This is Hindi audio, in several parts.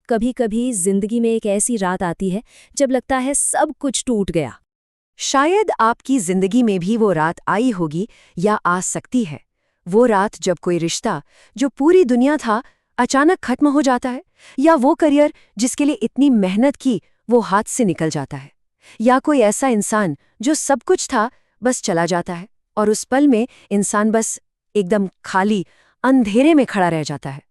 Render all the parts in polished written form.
कभी कभी जिंदगी में एक ऐसी रात आती है जब लगता है सब कुछ टूट गया। शायद आपकी जिंदगी में भी वो रात आई होगी या आ सकती है। वो रात जब कोई रिश्ता जो पूरी दुनिया था अचानक खत्म हो जाता है, या वो करियर जिसके लिए इतनी मेहनत की वो हाथ से निकल जाता है, या कोई ऐसा इंसान जो सब कुछ था बस चला जाता है और उस पल में इंसान बस एकदम खाली अंधेरे में खड़ा रह जाता है।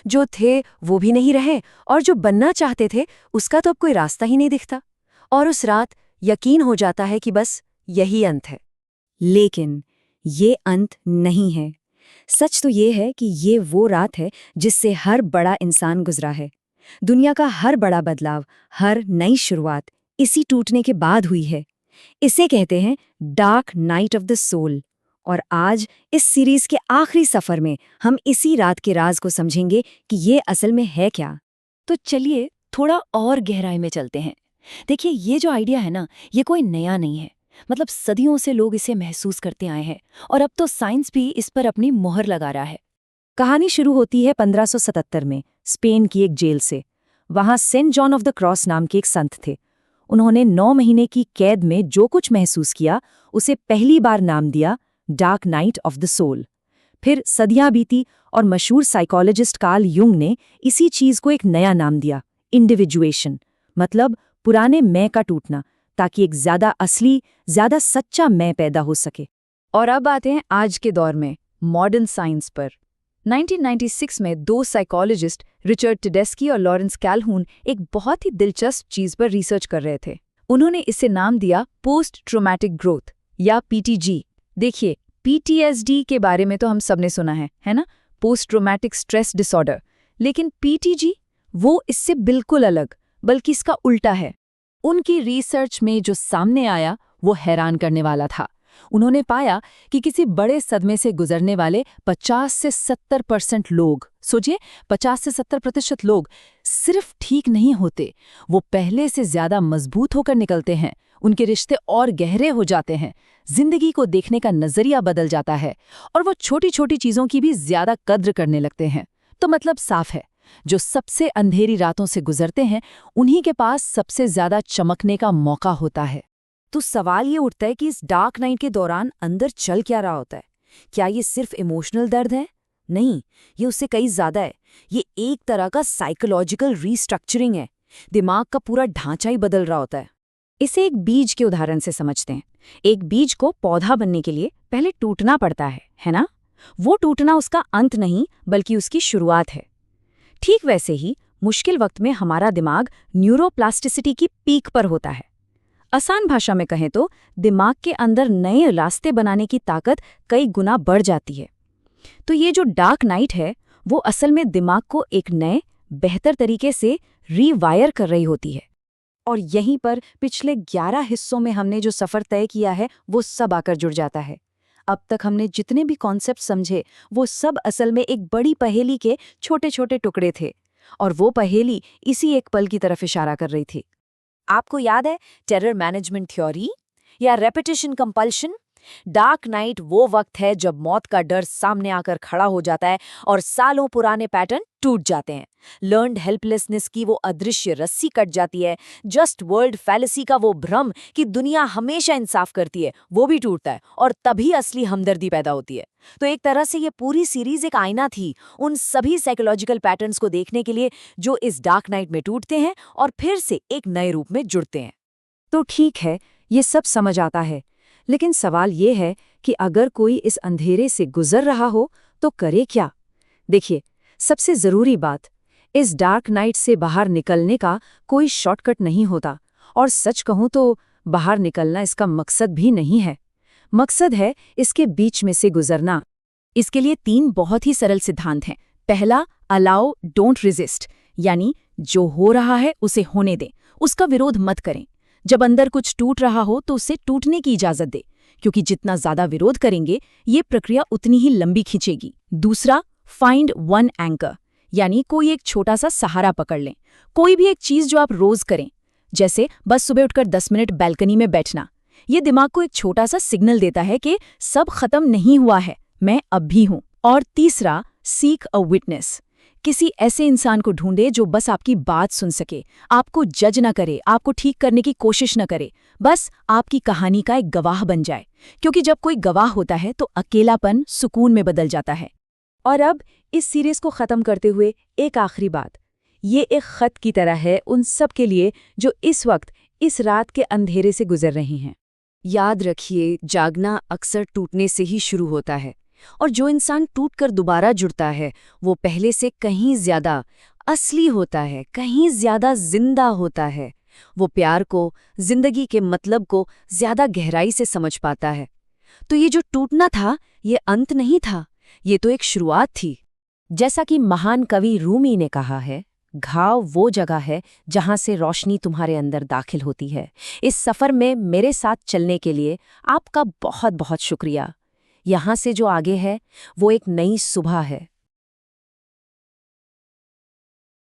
जो थे वो भी नहीं रहे और जो बनना चाहते थे उसका तो अब कोई रास्ता ही नहीं दिखता। और उस रात यकीन हो जाता है कि बस यही अंत है। लेकिन ये अंत नहीं है। सच तो ये है कि ये वो रात है जिससे हर बड़ा इंसान गुजरा है। दुनिया का हर बड़ा बदलाव, हर नई शुरुआत इसी टूटने के बाद हुई है। इसे कहते हैं dark night of the soul. और आज इस सीरीज के आखिरी सफर में हम इसी रात के राज को समझेंगे कि ये असल में है क्या। तो चलिए थोड़ा और गहराई में चलते हैं। देखिए, ये जो आइडिया है ना, ये कोई नया नहीं है। मतलब सदियों से लोग इसे महसूस करते आए हैं और अब तो साइंस भी इस पर अपनी मोहर लगा रहा है। कहानी शुरू होती है 1577 में स्पेन की एक जेल से। वहां Saint John of the Cross नाम के एक संत थे। उन्होंने 9 महीने की कैद में जो कुछ महसूस किया उसे पहली बार नाम दिया dark night of the soul. फिर सदियां बीती और मशहूर साइकोलॉजिस्ट कार्ल युंग ने इसी चीज को एक नया नाम दिया, इंडिविजुएशन, मतलब पुराने मैं का टूटना, ताकि एक ज्यादा असली, ज्यादा सच्चा मैं पैदा हो सके। और अब आते हैं आज के दौर में मॉडर्न साइंस पर। 1996 में 2 साइकोलॉजिस्ट रिचर्ड टेडेस्की और लॉरेंस कैल्हून एक बहुत ही दिलचस्प चीज पर रिसर्च कर रहे थे। उन्होंने इसे नाम दिया पोस्ट ट्रॉमेटिक ग्रोथ या पीटीजी। देखिए, पीटीएसडी के बारे में तो हम सबने सुना है ना, पोस्ट ट्रॉमेटिक स्ट्रेस डिसऑर्डर। लेकिन पीटीजी वो इससे बिल्कुल अलग, बल्कि इसका उल्टा है। उनकी रिसर्च में जो सामने आया वो हैरान करने वाला था। उन्होंने पाया कि किसी बड़े सदमे से गुजरने वाले 50 से 70% लोग, सोचिए 50 से 70% लोग सिर्फ ठीक नहीं होते, वो पहले से ज्यादा मजबूत होकर निकलते हैं। उनके रिश्ते और गहरे हो जाते हैं, जिंदगी को देखने का नजरिया बदल जाता है और वो छोटी छोटी चीजों की भी ज्यादा कद्र करने लगते हैं। तो मतलब साफ है, जो सबसे अंधेरी रातों से गुजरते हैं उन्हीं के पास सबसे ज्यादा चमकने का मौका होता है। तो सवाल ये उठता है कि इस डार्क नाइट के दौरान अंदर चल क्या रहा होता है? क्या ये सिर्फ इमोशनल दर्द है? नहीं, ये उससे कई ज्यादा है। ये एक तरह का साइकोलॉजिकल रीस्ट्रक्चरिंग है। दिमाग का पूरा ढांचा ही बदल रहा होता है। इसे एक बीज के उदाहरण से समझते हैं। एक बीज को पौधा बनने के लिए पहले टूटना पड़ता है ना? वो टूटना उसका अंत नहीं, बल्कि उसकी शुरुआत है। ठीक वैसे ही मुश्किल वक्त में हमारा दिमाग न्यूरोप्लास्टिसिटी की पीक पर होता है। आसान भाषा में कहें तो दिमाग के अंदर नए रास्ते बनाने की ताकत कई गुना बढ़ जाती है। तो ये जो डार्क नाइट है वो असल में दिमाग को एक नए, बेहतर तरीके से रीवायर कर रही होती है। और यहीं पर पिछले 11 हिस्सों में हमने जो सफ़र तय किया है वो सब आकर जुड़ जाता है। अब तक हमने जितने भी कॉन्सेप्ट समझे वो सब असल में एक बड़ी पहेली के छोटे छोटे टुकड़े थे, और वो पहेली इसी एक पल की तरफ इशारा कर रही थी। आपको याद है टेरर मैनेजमेंट थ्योरी या रेपिटेशन कंपल्शन? डार्क नाइट वो वक्त है जब मौत का डर सामने आकर खड़ा हो जाता है और सालों पुराने पैटर्न टूट जाते हैं। लर्न्ड हेल्पलेसनेस की वो अदृश्य रस्सी कट जाती है। जस्ट वर्ल्ड फैलेसी का वो भ्रम कि दुनिया हमेशा इंसाफ करती है, वो भी टूटता है और तभी असली हमदर्दी पैदा होती है। तो एक तरह से ये पूरी सीरीज एक आईना थी उन सभी साइकोलॉजिकल पैटर्न्स को देखने के लिए जो इस डार्क नाइट में टूटते हैं और फिर से एक नए रूप में जुड़ते हैं। तो ठीक है, ये सब समझ आता है, लेकिन सवाल ये है कि अगर कोई इस अंधेरे से गुजर रहा हो तो करे क्या? देखिए, सबसे जरूरी बात, इस डार्क नाइट से बाहर निकलने का कोई शॉर्टकट नहीं होता, और सच कहूं तो बाहर निकलना इसका मकसद भी नहीं है। मकसद है इसके बीच में से गुजरना। इसके लिए 3 बहुत ही सरल सिद्धांत हैं। पहला, अलाउ डोंट रेजिस्ट, यानी जो हो रहा है उसे होने दें, उसका विरोध मत करें। जब अंदर कुछ टूट रहा हो तो उसे टूटने की इजाजत दे, क्योंकि जितना ज्यादा विरोध करेंगे ये प्रक्रिया उतनी ही लंबी खींचेगी। दूसरा, फाइंड वन एंकर, यानी कोई एक छोटा सा सहारा पकड़ लें। कोई भी एक चीज जो आप रोज करें, जैसे बस सुबह उठकर 10 मिनट बैल्कनी में बैठना। ये दिमाग को एक छोटा सा सिग्नल देता है कि सब खत्म नहीं हुआ है, मैं अब भी हूं। और तीसरा, सीक अ विटनेस, किसी ऐसे इंसान को ढूंढे जो बस आपकी बात सुन सके, आपको जज न करे, आपको ठीक करने की कोशिश न करे, बस आपकी कहानी का एक गवाह बन जाए। क्योंकि जब कोई गवाह होता है तो अकेलापन सुकून में बदल जाता है। और अब इस सीरीज को खत्म करते हुए एक आखिरी बात, ये एक खत की तरह है उन सब के लिए जो इस वक्त इस रात के अंधेरे से गुजर रही हैं। याद रखिए, जागना अक्सर टूटने से ही शुरू होता है, और जो इंसान टूटकर दोबारा जुड़ता है वो पहले से कहीं ज्यादा असली होता है, कहीं ज्यादा जिंदा होता है। वो प्यार को, जिंदगी के मतलब को ज्यादा गहराई से समझ पाता है। तो ये जो टूटना था, ये अंत नहीं था, ये तो एक शुरुआत थी। जैसा कि महान कवि रूमी ने कहा है, घाव वो जगह है जहां से रोशनी तुम्हारे अंदर दाखिल होती है। इस सफर में मेरे साथ चलने के लिए आपका बहुत बहुत शुक्रिया। यहाँ से जो आगे है वो एक नई सुबह है,